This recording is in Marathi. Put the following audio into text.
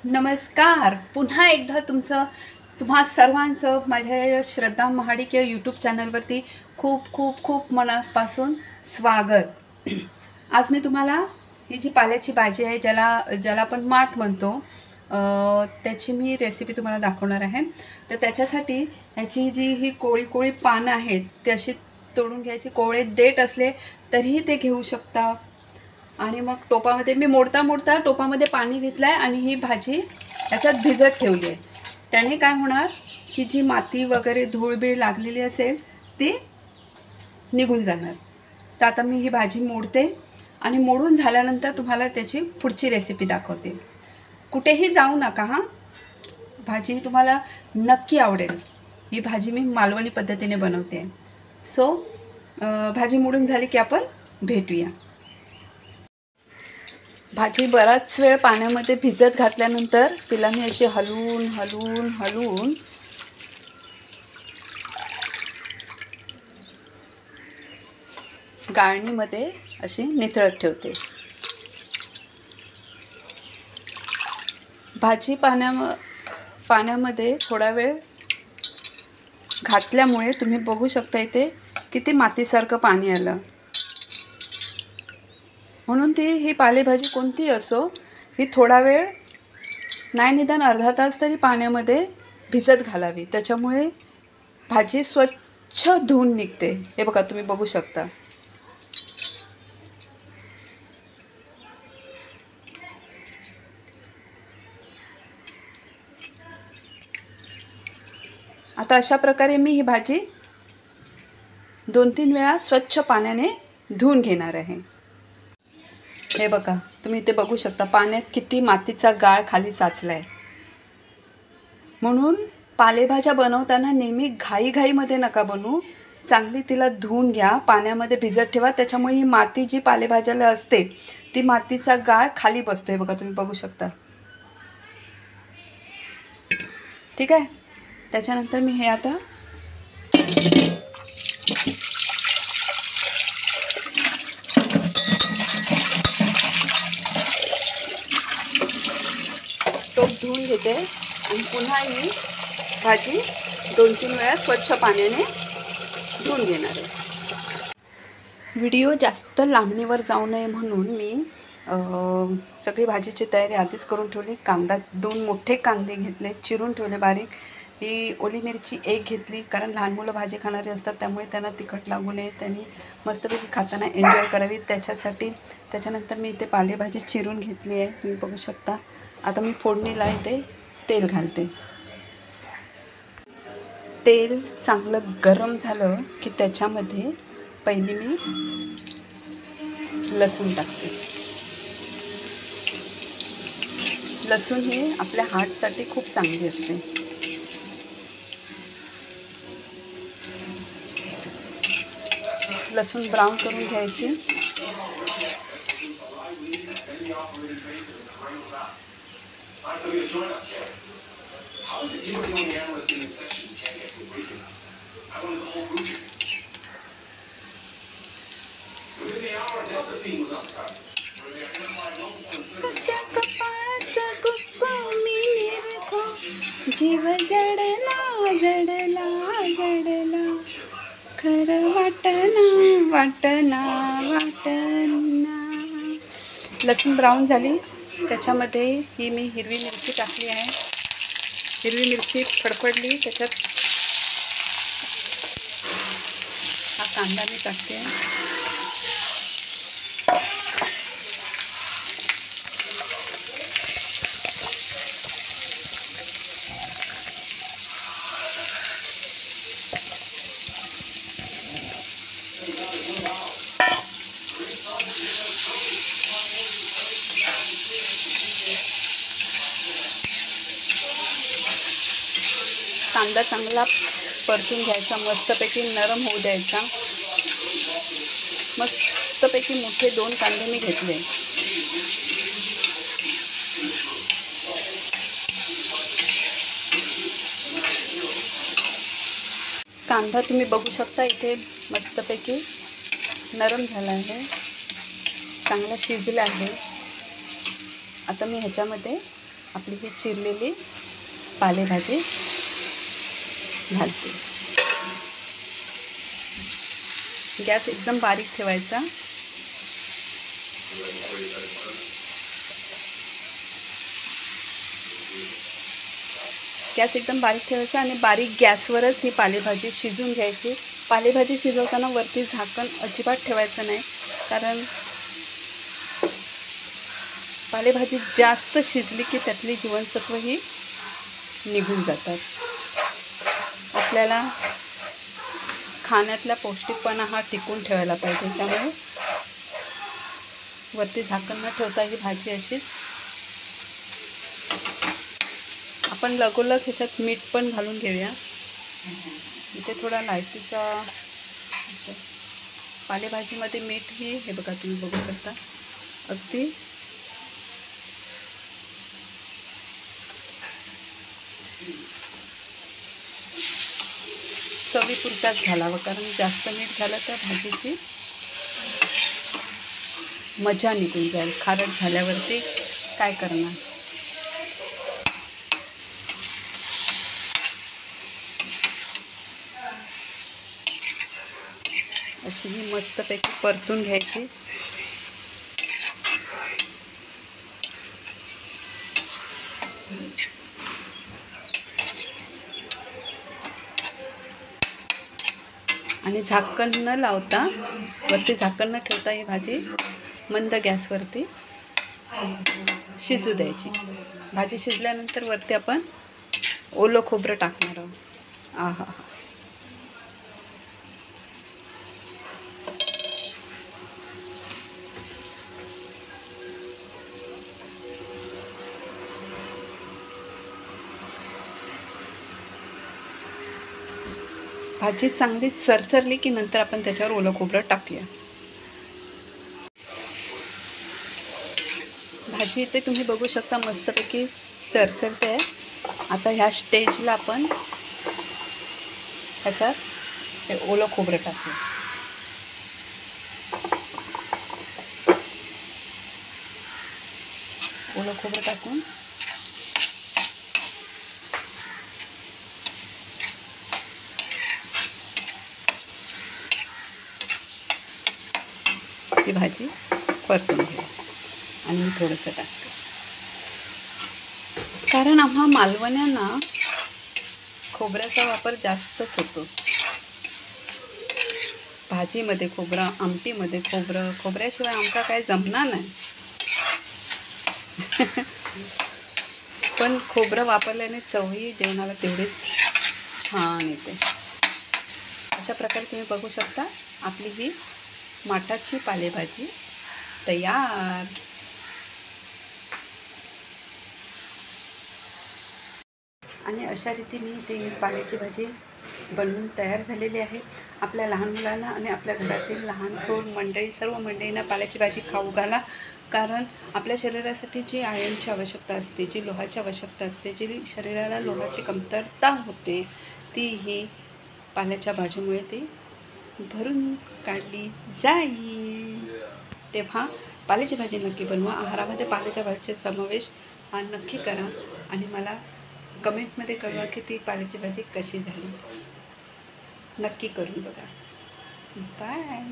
नमस्कार. पुन्हा एकदा तुम्हा सर्वांचं माझ्या या श्रद्धा महाडिक या यूट्यूब चॅनलवरती खूप खूप खूप मनापासून स्वागत. आज मी तुम्हाला ही जी पाल्याची भाजी आहे ज्याला आपण माठ म्हणतो त्याची मी रेसिपी तुम्हाला दाखवणार आहे. तर त्याच्यासाठी ह्याची ही कोळी कोळी पानं आहेत ते अशी तोडून घ्यायची. कोवळे देठ असले तरीही ते घेऊ शकता. आणि मग टोपामध्ये मी मोडता टोपामध्ये पाणी घेतलं आहे आणि ही भाजी याच्यात भिजत ठेवली आहे. त्याने काय होणार की जी माती वगैरे धूळबीळ लागलेली असेल ती निघून जाणार. तर आता मी ही भाजी मोडते आणि मोडून झाल्यानंतर तुम्हाला त्याची पुढची रेसिपी दाखवते. कुठेही जाऊ नका हां, भाजी तुम्हाला नक्की आवडेल. ही भाजी मी मालवणी पद्धतीने बनवते. सो भाजी मोडून झाली की आपण भेटूया. भाजी बराच वेळ पाण्यामध्ये भिजत घातल्यानंतर तिला मी अशी हलवून गाळणीमध्ये अशी निथळत ठेवते. भाजी पाण्यामध्ये थोडा वेळ घातल्यामुळे तुम्ही बघू शकता इथे किती मातीसारखं पाणी आलं. म्हणून ही पालेभाजी कोणती असो ही थोडा वेळ नाही निदान अर्धा तास तरी पाण्यामध्ये भिजत घालावी. त्याच्यामुळे भाजी स्वच्छ धुवून निघते. हे बघा, तुम्ही बघू शकता. आता अशा प्रकारे मी ही भाजी 2-3 वेळा स्वच्छ पाण्याने धुवून घेणार आहे. हे बघा, तुम्ही इथे बघू शकता पाण्यात किती मातीचा गाळ खाली साचला आहे. म्हणून पालेभाज्या बनवताना नेहमी घाईमध्ये नका बनवू. चांगली तिला धुवून घ्या, पाण्यामध्ये भिजत ठेवा. त्याच्यामुळे ही माती जी पालेभाज्याला असते ती मातीचा गाळ खाली बसतो. हे बघा, तुम्ही बघू शकता. ठीक आहे. त्याच्यानंतर मी हे आता टोप धुवून घेते आणि पुन्हा ही भाजी 2-3 वेळा स्वच्छ पाण्याने धुवून घेणार आहे. व्हिडिओ जास्त लांबणीवर जाऊ नये म्हणून मी सगळी भाजीची तयारी आधीच करून ठेवली. 2 मोठे कांदे घेतले, चिरून ठेवले बारीक. ही ओली मिरची 1 घेतली, कारण लहान मुलं भाजी खाणारी असतात त्यामुळे त्यांना तिखट लागू नये, त्यांनी मस्तपैकी खाताना एन्जॉय करावी त्याच्यासाठी. त्याच्यानंतर मी इथे पालेभाजी चिरून घेतली आहे, तुम्ही बघू शकता. आता मी फोडणीला इथे तेल घालते. तेल चांगलं गरम झालं की त्याच्यामध्ये पहिली मी लसूण टाकते. लसूण ही आपल्या हार्टसाठी खूप चांगली असते. लसूण ब्राऊन करून घ्यायची. जीव जडला खरं वाटना. लसूण ब्राऊन झाली, त्याच्यामध्ये ही मी हिरवी मिरची टाकली आहे. हिरवी मिरची फडफडली, त्याच्यात हा कांदा मी टाकते. कांदा चांगला परतून घ्यायचा, मस्तपैकी नरम होऊ द्यायचा. मस्तपैकी मोठे 2 कांदे मी घेतले. कांदा तुम्ही बघू शकता इथे मस्तपैकी नरम झाला आहे, चांगला शिजला आहे. आता मी ह्याच्यामध्ये आपली ही चिरलेली पालेभाजी घालते. गॅस एकदम बारीक ठेवायचा. गॅस एकदम बारीक ठेवायचा आणि बारीक गॅसवरच ही पालेभाजी शिजून घ्यायची. पालेभाजी शिजवताना वरती झाकण अजिबात ठेवायचं नाही, कारण पालेभाजी जास्त शिजली की त्यातली जीवनसत्व ही निघून जातात. आपल्याला खाण्यातला पौष्टिकपणा हा टिकून ठेवायला पाहिजे. त्यामुळे वरती झाकण न ठेवता ही भाजी अशीच आपण लगोलग ह्याच्यात मीठ पण घालून घेऊया. इथे थोडा लायकीचा पालेभाजीमध्ये मीठ ही हे बघा तुम्ही बघू शकता अगदी चवीपुरताच घालावं, कारण जास्त मीठ झालं तर भाजीची मजा निघून जाईल. खारट झाल्यावरती काय करणार. अशी ही मस्तपैकी परतून घ्यायची. आणि झाकण न लावता वरती झाकण न ठेवता ही भाजी मंद गॅसवरती शिजू द्यायची. भाजी शिजल्यानंतर वरती आपण ओलं खोबरं टाकणार आहोत. आहा हा, भाजी चांगली चरचरली की नंतर आपण त्याच्यावर ओलं खोबरं टाकूया. भाजी इथे तुम्ही बघू शकता मस्तपैकी चरचरते आहे. आता ह्या स्टेजला आपण ह्याच्यात ते ओलं खोबरं टाकूया. ओलं खोबरं टाकून ती भाजी परतून घेऊ. आणि मी थोडंसं टाकते, कारण आम्हा मालवण्यांना खोबऱ्याचा वापर जास्तच होतो. भाजीमध्ये खोबरं, आमटीमध्ये खोबरं, खोबऱ्याशिवाय आमका काय जमणार नाही. पण खोबरं वापरल्याने चवही जेवणाला तेवढीच छान येते. अशा प्रकारे तुम्ही बघू शकता आपली ही माठाची पालेभाजी तयार. आणि अशा रीतीने ती पाल्याची भाजी बनवून तयार झालेली आहे. आपल्या लहान मुलांना आणि आपल्या घरातील लहान थोर मंडळी सर्व मंडळींना पाल्याची भाजी खाऊ घाला, कारण आपल्या शरीरासाठी जी आयर्नची आवश्यकता असते, जी लोहाची आवश्यकता असते, जी शरीराला लोहाची कमतरता होते, ती ही पाल्याच्या भाजीमुळे ती भरून काढली जाईल. तेव्हा पाल्याची भाजी नक्की बनवा. आहारामध्ये पाल्याच्या भाजीचा समावेश हा नक्की करा आणि मला कमेंटमध्ये कळवा की ती पाल्याची भाजी कशी झाली. नक्की करून बघा. बाय.